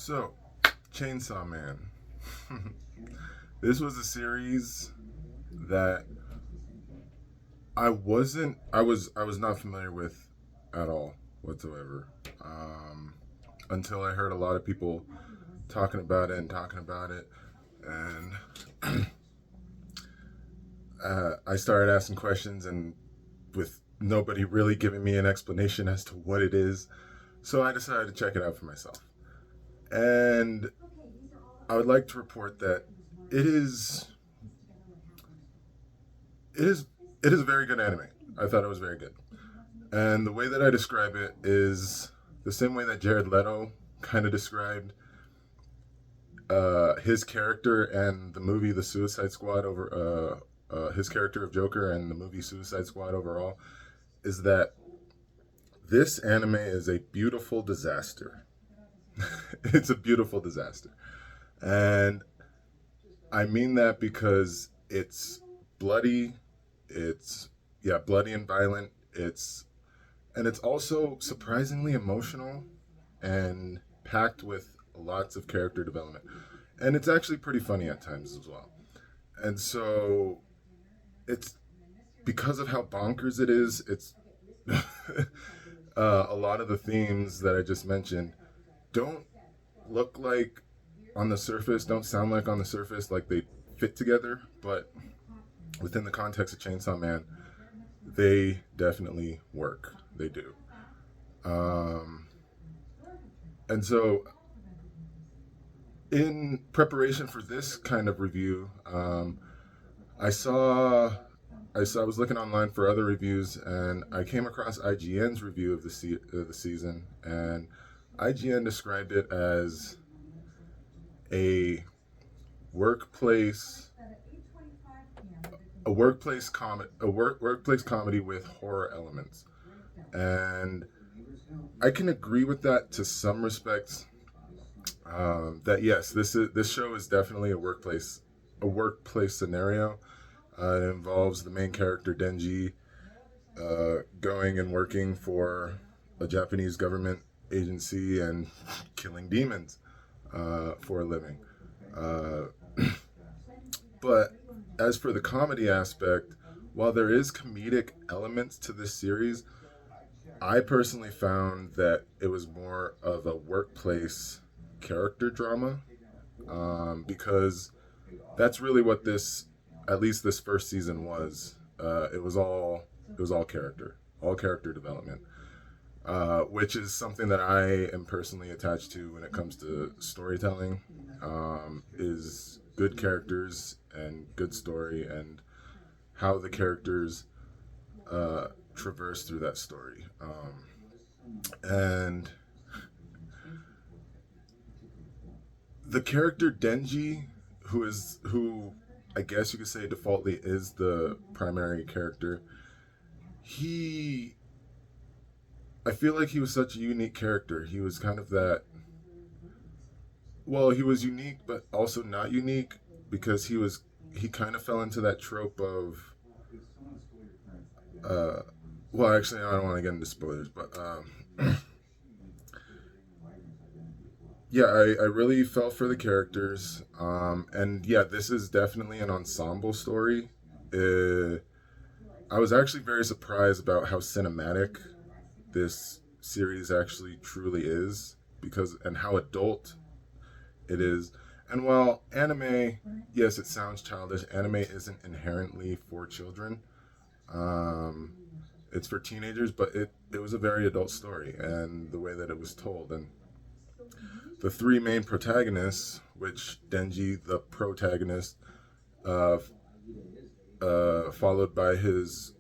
So, Chainsaw Man. This was a series that I was not familiar with at all whatsoever. Until I heard a lot of people talking about it, and I started asking questions, and with nobody really giving me an explanation as to what it is, so I decided to check it out for myself. And I would like to report that it is it is it is a very good anime. I thought it was very good. And the way that I describe it is the same way that Jared Leto kind of described his character and the movie The Suicide Squad his character of Joker and the movie Suicide Squad overall, is that this anime is a beautiful disaster. It's a beautiful disaster. And I mean that because it's bloody, it's bloody and violent. It's also surprisingly emotional and packed with lots of character development. And it's actually pretty funny at times as well. And so it's because of how bonkers it is, it's a lot of the themes that I just mentioned don't look like on the surface, don't sound like on the surface like they fit together, but within the context of Chainsaw Man, they definitely work. They do. Um, and so, in preparation for this kind of review, I saw, I was looking online for other reviews, and I came across IGN's review of the season, and IGN described it as a workplace workplace comedy with horror elements. And I can agree with that to some respects. That yes, this show is definitely a workplace scenario. It involves the main character Denji going and working for a Japanese government agency and killing demons for a living. Uh, but as for the comedy aspect, while there is comedic elements to this series, I personally found that it was more of a workplace character drama, because that's really what at least this first season was. It was all character development, which is something that I am personally attached to when it comes to storytelling. Is good characters and good story, and how the characters traverse through that story. And the character Denji, who I guess you could say defaultly is the primary character, he I feel like he was such a unique character. He was kind of that. Well, he was unique, but also not unique, because he kind of fell into that trope of. Uh, well, actually, I don't want to get into spoilers, but yeah, I really felt for the characters, and yeah, this is definitely an ensemble story. Uh, I was actually very surprised about how cinematic this series actually truly is, because and how adult it is. And while anime, yes, it sounds childish, anime isn't inherently for children. Um, it's for teenagers, but it was a very adult story, and the way that it was told, and the three main protagonists, which Denji, the protagonist, uh, followed by his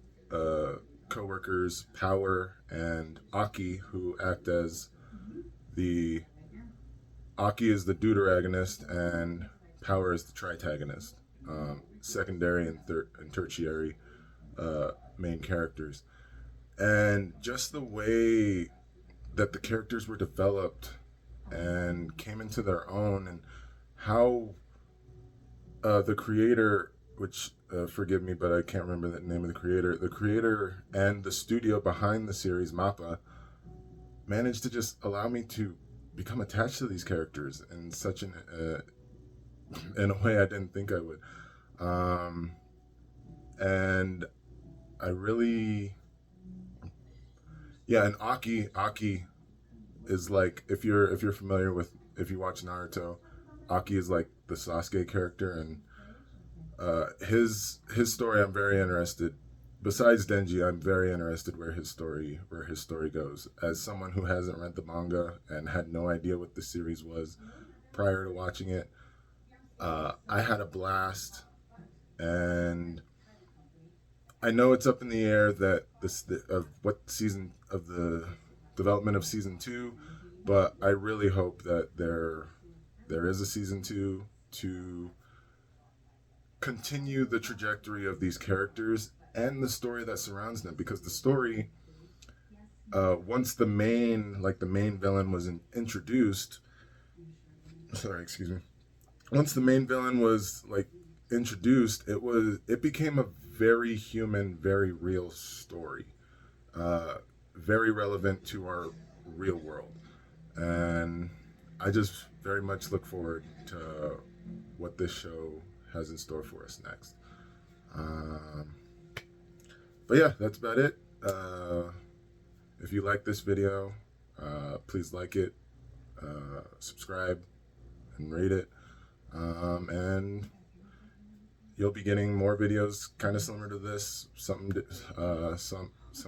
co-workers Power and Aki, who act as the Aki is the deuteragonist and Power is the tritagonist, secondary and tertiary main characters. And just the way that the characters were developed and came into their own, and how the creator, which forgive me, but I can't remember the name of the creator and the studio behind the series, Mappa, managed to just allow me to become attached to these characters in such in a way I didn't think I would. Um, and I really, yeah, and Aki is like, if you're familiar with, if you watch Naruto, Aki is like the Sasuke character, and his story I'm very interested. Besides Denji, I'm very interested where his story goes. As someone who hasn't read the manga and had no idea what the series was prior to watching it, I had a blast, and I know it's up in the air that of what season of the development of season two, but I really hope that there is a season two to continue the trajectory of these characters and the story that surrounds them, because the story, once the main villain was introduced, sorry, excuse me, once the main villain was like introduced, it became a very human, very real story, uh, very relevant to our real world, and I just very much look forward to what this show has in store for us next. Um, but yeah, that's about it. If you like this video, please like it, subscribe, and rate it. And you'll be getting more videos kind of similar to this, some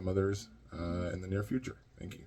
others in the near future. Thank you.